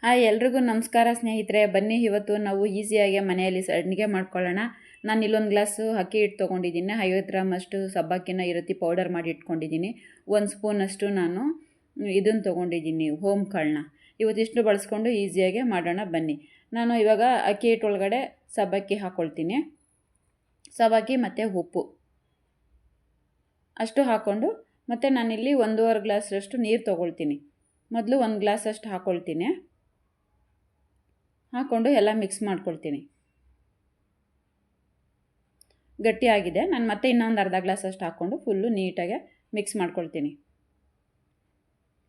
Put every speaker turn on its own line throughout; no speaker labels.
Hi ಎಲ್ರಿಗೂ ನಮಸ್ಕಾರ ಸ್ನೇಹಿತರೆ. ಬನ್ನಿ ಇವತ್ತು ನಾವು ಈಸಿಯಾಗಿ ಮನೆಯಲ್ಲಿ ಅಡುಗೆ ಮಾಡ್ಕೊಳ್ಳೋಣ. ನಾನು ಇಲ್ಲೊಂದು ಗ್ಲಾಸು ಅಕ್ಕಿ ಹಿಟ್ಟು ತೊಗೊಂಡಿದ್ದೀನಿ. 50 ಗ್ರಾಮಷ್ಟು ಸಬ್ಬಕ್ಕಿನ ಈ ರೀತಿ ಪೌಡರ್ ಮಾಡಿ ಇಟ್ಕೊಂಡಿದ್ದೀನಿ. 1 ಸ್ಪೂನಷ್ಟು ನಾನು ಇದನ್ನು ತೊಗೊಂಡಿದ್ದೀನಿ, ಹೋಮ್ ಕಾಳನ್ನ. ಇವತ್ತಿಷ್ಟು ಬಳಸ್ಕೊಂಡು ಈಸಿಯಾಗಿ ಮಾಡೋಣ ಬನ್ನಿ. ನಾನು ಇವಾಗ ಅಕ್ಕಿ ಹಿಟ್ಟು ಒಳಗಡೆ ಸಬ್ಬಕ್ಕಿ ಹಾಕ್ಕೊಳ್ತೀನಿ. ಸಬ್ಬಕ್ಕಿ ಮತ್ತು ಉಪ್ಪು ಅಷ್ಟು ಹಾಕ್ಕೊಂಡು ಮತ್ತು ನಾನಿಲ್ಲಿ 1.5 ಗ್ಲಾಸಷ್ಟು ನೀರು ತೊಗೊಳ್ತೀನಿ. ಮೊದಲು 1 ಗ್ಲಾಸಷ್ಟು ಹಾಕ್ಕೊಳ್ತೀನಿ. ಹಾಕ್ಕೊಂಡು ಎಲ್ಲ ಮಿಕ್ಸ್ ಮಾಡ್ಕೊಳ್ತೀನಿ. ಗಟ್ಟಿಯಾಗಿದೆ. ನಾನು ಮತ್ತೆ ಇನ್ನೊಂದು ಅರ್ಧ ಗ್ಲಾಸಷ್ಟು ಹಾಕ್ಕೊಂಡು ಫುಲ್ಲು ನೀಟಾಗಿ ಮಿಕ್ಸ್ ಮಾಡ್ಕೊಳ್ತೀನಿ.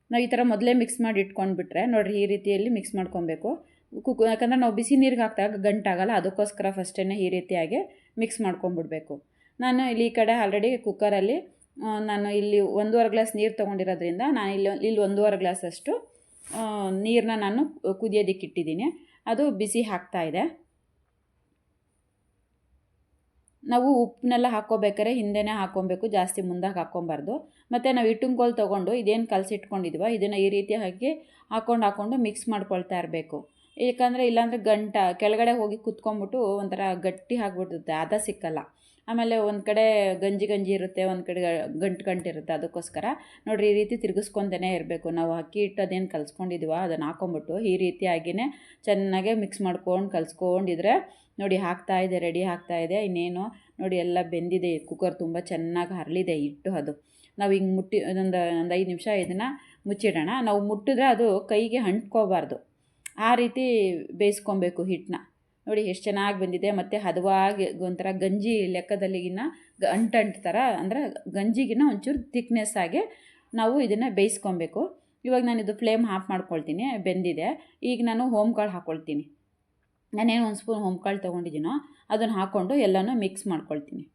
ನಾವು ಈ ಥರ ಮೊದಲೇ ಮಿಕ್ಸ್ ಮಾಡಿ ಇಟ್ಕೊಂಡ್ಬಿಟ್ರೆ ನೋಡಿರಿ, ಈ ರೀತಿಯಲ್ಲಿ ಮಿಕ್ಸ್ ಮಾಡ್ಕೊಬೇಕು. ಯಾಕಂದರೆ ನಾವು ಬಿಸಿ ನೀರಿಗೆ ಹಾಕಿದಾಗ ಗಂಟಾಗಲ್ಲ, ಅದಕ್ಕೋಸ್ಕರ ಫಸ್ಟೇ ಈ ರೀತಿಯಾಗಿ ಮಿಕ್ಸ್ ಮಾಡ್ಕೊಂಡ್ಬಿಡ್ಬೇಕು. ನಾನು ಇಲ್ಲಿ ಈ ಕಡೆ ಆಲ್ರೆಡಿ ಕುಕ್ಕರಲ್ಲಿ ನಾನು ಇಲ್ಲಿ 1.5 ಗ್ಲಾಸ್ ನೀರು ತೊಗೊಂಡಿರೋದ್ರಿಂದ ನಾನು ಇಲ್ಲಿ 1.5 ಗ್ಲಾಸಷ್ಟು ನೀರನ್ನ ನಾನು ಕುದಿಯೋದಕ್ಕೆ ಇಟ್ಟಿದ್ದೀನಿ. ಅದು ಬಿಸಿ ಆಗ್ತಾಯಿದೆ. ನಾವು ಉಪ್ಪನ್ನೆಲ್ಲ ಹಾಕ್ಕೋಬೇಕಾದ್ರೆ ಹಿಂದೆನೇ ಹಾಕ್ಕೊಬೇಕು, ಜಾಸ್ತಿ ಮುಂದಾಗಿ ಹಾಕ್ಕೊಬಾರ್ದು. ಮತ್ತು ನಾವು ಹಿಟ್ಟಿನ ಕೋಲು ತೊಗೊಂಡು ಇದೇನು ಕಲಸಿಟ್ಕೊಂಡಿದ್ವೋ ಇದನ್ನು ಈ ರೀತಿ ಹಾಕ್ಕೊಂಡು ಮಿಕ್ಸ್ ಮಾಡ್ಕೊಳ್ತಾ ಇರಬೇಕು. ಏಕೆಂದರೆ ಇಲ್ಲಾಂದರೆ ಕೆಳಗಡೆ ಹೋಗಿ ಕುತ್ಕೊಂಡ್ಬಿಟ್ಟು ಒಂಥರ ಗಟ್ಟಿ ಆಗಿಬಿಡುತ್ತೆ, ಹದ ಸಿಕ್ಕಲ್ಲ. ಆಮೇಲೆ ಒಂದು ಕಡೆ ಗಂಜಿ ಇರುತ್ತೆ, ಒಂದು ಕಡೆ ಗಂಟು ಇರುತ್ತೆ. ಅದಕ್ಕೋಸ್ಕರ ನೋಡಿರಿ, ಈ ರೀತಿ ತಿರುಗಿಸ್ಕೊತಾನೆ ಇರಬೇಕು. ನಾವು ಅಕ್ಕಿ ಹಿಟ್ಟು ಅದೇನು ಕಲಿಸ್ಕೊಂಡಿದ್ವೋ ಅದನ್ನು ಹಾಕ್ಕೊಂಬಿಟ್ಟು ಈ ರೀತಿಯಾಗಿಯೇ ಚೆನ್ನಾಗೆ ಮಿಕ್ಸ್ ಮಾಡ್ಕೊಂಡು ಕಲಿಸ್ಕೊಂಡಿದ್ರೆ ನೋಡಿ ಆಗ್ತಾಯಿದೆ, ರೆಡಿ ಆಗ್ತಾಯಿದೆ. ಇನ್ನೇನು ನೋಡಿ ಎಲ್ಲ ಬೆಂದಿದೆ. ಕುಕ್ಕರ್ ತುಂಬ ಚೆನ್ನಾಗಿ ಹರಳಿದೆ ಹಿಟ್ಟು. ಅದು ನಾವು ಹಿಂಗೆ ಮುಟ್ಟಿ ಒಂದು 5 ನಿಮಿಷ ಇದನ್ನು ಮುಚ್ಚಿಡೋಣ. ನಾವು ಮುಟ್ಟಿದ್ರೆ ಅದು ಕೈಗೆ ಅಂಟ್ಕೋಬಾರ್ದು, ಆ ರೀತಿ ಬೇಯಿಸ್ಕೊಬೇಕು ಹಿಟ್ಟನ್ನ. ನೋಡಿ ಎಷ್ಟು ಚೆನ್ನಾಗಿ ಬಂದಿದೆ. ಮತ್ತು ಹದವಾಗಿ ಒಂಥರ ಗಂಜಿ ಲೆಕ್ಕದಲ್ಲಿಗಿನ್ನ ಅಂಟು ಥರ, ಅಂದರೆ ಗಂಜಿಗಿನ್ನ ಒಂಚೂರು ಥಿಕ್ನೆಸ್ ಆಗಿ ನಾವು ಇದನ್ನು ಬೇಯಿಸ್ಕೊಬೇಕು. ಇವಾಗ ನಾನು ಇದು ಫ್ಲೇಮ್ ಆಫ್ ಮಾಡ್ಕೊಳ್ತೀನಿ. ಬೆಂದಿದೆ. ಈಗ ನಾನು ಹೋಮ್ ಕಾಳು ಹಾಕ್ಕೊಳ್ತೀನಿ. ನಾನೇನು 1 ಸ್ಪೂನ್ ಹೋಮ್ ಕಾಳು ತೊಗೊಂಡಿದ್ದೀನೋ ಅದನ್ನು ಹಾಕ್ಕೊಂಡು ಎಲ್ಲನೂ ಮಿಕ್ಸ್ ಮಾಡ್ಕೊಳ್ತೀನಿ.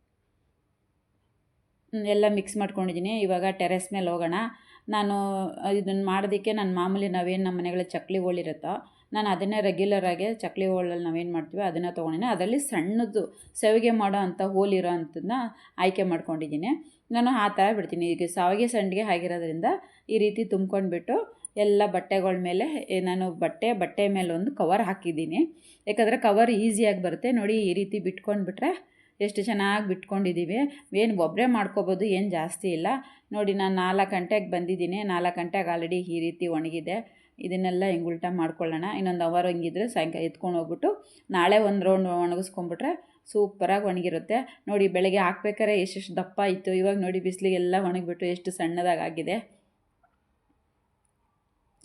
ಎಲ್ಲ ಮಿಕ್ಸ್ ಮಾಡ್ಕೊಂಡಿದ್ದೀನಿ. ಇವಾಗ ಟೆರೆಸ್ ಮೇಲೆ ಹೋಗೋಣ. ನಾನು ಇದನ್ನು ಮಾಡೋದಕ್ಕೆ ನಾನು ಮಾಮೂಲಿ ನಾವೇನು ನಮ್ಮ ಮನೆಗಳಲ್ಲಿ ಚಕ್ಲಿ ಹೋಳಿರುತ್ತೋ ನಾನು ಅದನ್ನೇ ರೆಗ್ಯುಲರಾಗಿ ಚಕ್ಲಿ ಹೋಳಲ್ಲಿ ನಾವೇನು ಮಾಡ್ತೀವಿ ಅದನ್ನು ತೊಗೊಂಡಿನಿ. ಅದರಲ್ಲಿ ಸಣ್ಣದು ಸವಿಗೆ ಮಾಡೋ ಅಂಥ ಹೋಲಿರೋ ಅಂಥದ್ದನ್ನ ಆಯ್ಕೆ ಮಾಡ್ಕೊಂಡಿದ್ದೀನಿ. ನಾನು ಆ ಥರ ಬಿಡ್ತೀನಿ. ಈಗ ಶಾವಿಗೆ ಸಂಡಿಗೆ ಆಗಿರೋದ್ರಿಂದ ಈ ರೀತಿ ತುಂಬ್ಕೊಂಡ್ಬಿಟ್ಟು ಎಲ್ಲ ಬಟ್ಟೆಗಳ ಮೇಲೆ ನಾನು ಬಟ್ಟೆ ಮೇಲೆ ಒಂದು ಕವರ್ ಹಾಕಿದ್ದೀನಿ. ಯಾಕಂದರೆ ಕವರ್ ಈಸಿಯಾಗಿ ಬರುತ್ತೆ. ನೋಡಿ, ಈ ರೀತಿ ಬಿಟ್ಕೊಂಡ್ಬಿಟ್ರೆ ಎಷ್ಟು ಚೆನ್ನಾಗಿ ಬಿಟ್ಕೊಂಡಿದ್ದೀವಿ. ಏನು ಒಬ್ಬರೇ ಮಾಡ್ಕೋಬೋದು, ಏನು ಜಾಸ್ತಿ ಇಲ್ಲ. ನೋಡಿ, ನಾನು 4 ಗಂಟೆಗೆ ಬಂದಿದ್ದೀನಿ. 4 ಗಂಟೆಗೆ ಆಲ್ರೆಡಿ ಈ ರೀತಿ ಒಣಗಿದೆ. ಇದನ್ನೆಲ್ಲ ಹಿಂಗೆ ಉಲ್ಟಾ ಮಾಡ್ಕೊಳ್ಳೋಣ. ಇನ್ನೊಂದು ಅವರ್ ಹಿಂಗಿದ್ರೆ ಸಾಯಂಕಾಲ ಎತ್ಕೊಂಡು ಹೋಗ್ಬಿಟ್ಟು ನಾಳೆ ಒಂದು ರೌಂಡ್ ಒಣಗಿಸ್ಕೊಂಡ್ಬಿಟ್ರೆ ಸೂಪರಾಗಿ ಒಣಗಿರುತ್ತೆ. ನೋಡಿ, ಬೆಳಗ್ಗೆ ಹಾಕ್ಬೇಕಾದ್ರೆ ಎಷ್ಟೆಷ್ಟು ದಪ್ಪ ಇತ್ತು, ಇವಾಗ ನೋಡಿ ಬಿಸಿಲಿಗೆಲ್ಲ ಒಣಗಿಬಿಟ್ಟು ಎಷ್ಟು ಸಣ್ಣದಾಗಿದೆ.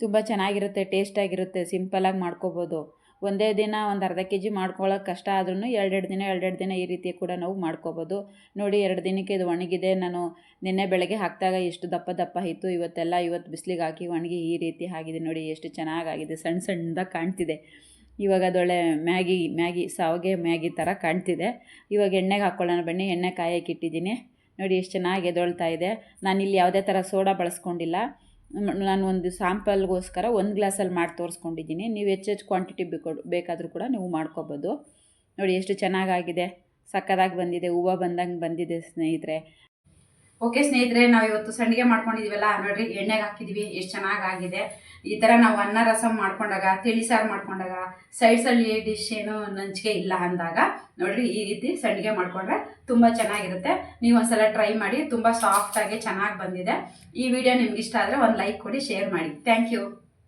ತುಂಬ ಚೆನ್ನಾಗಿರುತ್ತೆ, ಟೇಸ್ಟಾಗಿರುತ್ತೆ. ಸಿಂಪಲಾಗಿ ಮಾಡ್ಕೋಬೋದು. ಒಂದೇ ದಿನ ಒಂದು ಅರ್ಧ ಕೆಜಿ ಮಾಡ್ಕೊಳ್ಳೋಕೆ ಕಷ್ಟ ಆದ್ರೂ ಎರಡು ದಿನ ಈ ರೀತಿ ಕೂಡ ನಾವು ಮಾಡ್ಕೋಬೋದು. ನೋಡಿ, 2 ದಿನಕ್ಕೆ ಇದು ಒಣಗಿದೆ. ನಾನು ನಿನ್ನೆ ಬೆಳಗ್ಗೆ ಹಾಕಿದಾಗ ಎಷ್ಟು ದಪ್ಪ ಇತ್ತು, ಇವತ್ತು ಬಿಸಿಲಿಗೆ ಹಾಕಿ ಒಣಗಿ ಈ ರೀತಿ ಆಗಿದೆ. ನೋಡಿ ಎಷ್ಟು ಚೆನ್ನಾಗಾಗಿದೆ, ಸಣ್ಣದಾಗಿ ಕಾಣ್ತಿದೆ. ಇವಾಗ ಅದೊಳ್ಳೆ ಮ್ಯಾಗಿ ಶಾವಿಗೆ ಮ್ಯಾಗಿ ಥರ ಕಾಣ್ತಿದೆ. ಇವಾಗ ಎಣ್ಣೆಗೆ ಹಾಕ್ಕೊಳ್ಳೋಣ ಬನ್ನಿ. ಎಣ್ಣೆ ಕಾಯಕ್ಕೆ ಇಟ್ಟಿದ್ದೀನಿ. ನೋಡಿ ಎಷ್ಟು ಚೆನ್ನಾಗಿ ಎದೊಳ್ತಾ ಇದೆ. ನಾನಿಲ್ಲಿ ಯಾವುದೇ ಥರ ಸೋಡಾ ಬಳಸ್ಕೊಂಡಿಲ್ಲ. ನಾನು ಒಂದು ಸ್ಯಾಂಪಲ್ಗೋಸ್ಕರ 1 ಗ್ಲಾಸಲ್ಲಿ ಮಾಡಿ ತೋರಿಸ್ಕೊಂಡಿದ್ದೀನಿ. ನೀವು ಹೆಚ್ಚು ಕ್ವಾಂಟಿಟಿ ಬೇಕಾದರೂ ಕೂಡ ನೀವು ಮಾಡ್ಕೋಬೋದು. ನೋಡಿ ಎಷ್ಟು ಚೆನ್ನಾಗಾಗಿದೆ, ಸಕ್ಕದಾಗಿ ಬಂದಿದೆ, ಹೂವು ಬಂದಂಗೆ ಬಂದಿದೆ ಸ್ನೇಹಿತರೆ. ಓಕೆ ಸ್ನೇಹಿತರೆ, ನಾವು ಇವತ್ತು ಸಂಡಿಗೆ ಮಾಡ್ಕೊಂಡಿದ್ದೀವಲ್ಲ, ನೋಡಿರಿ ಎಣ್ಣೆಗೆ ಹಾಕಿದ್ದೀವಿ, ಎಷ್ಟು ಚೆನ್ನಾಗಾಗಿದೆ. ಈ ಥರ ನಾವು ಅನ್ನ ರಸಂ ಮಾಡ್ಕೊಂಡಾಗ, ತಿಳಿ ಸಾರು ಮಾಡ್ಕೊಂಡಾಗ, ಸೈಡ್ಸಲ್ಲಿ ಡಿಶ್ ಏನು ನಂಚಿಕೆ ಇಲ್ಲ ಅಂದಾಗ ನೋಡಿರಿ ಈ ರೀತಿ ಸಂಡಿಗೆ ಮಾಡಿಕೊಂಡ್ರೆ ತುಂಬ ಚೆನ್ನಾಗಿರುತ್ತೆ. ನೀವು ಒಂದ್ಸಲ ಟ್ರೈ ಮಾಡಿ. ತುಂಬ ಸಾಫ್ಟಾಗಿ ಚೆನ್ನಾಗಿ ಬಂದಿದೆ. ಈ ವಿಡಿಯೋ ನಿಮ್ಗೆ ಇಷ್ಟ ಆದರೆ ಒಂದು ಲೈಕ್ ಕೊಡಿ, ಶೇರ್ ಮಾಡಿ. Thank you.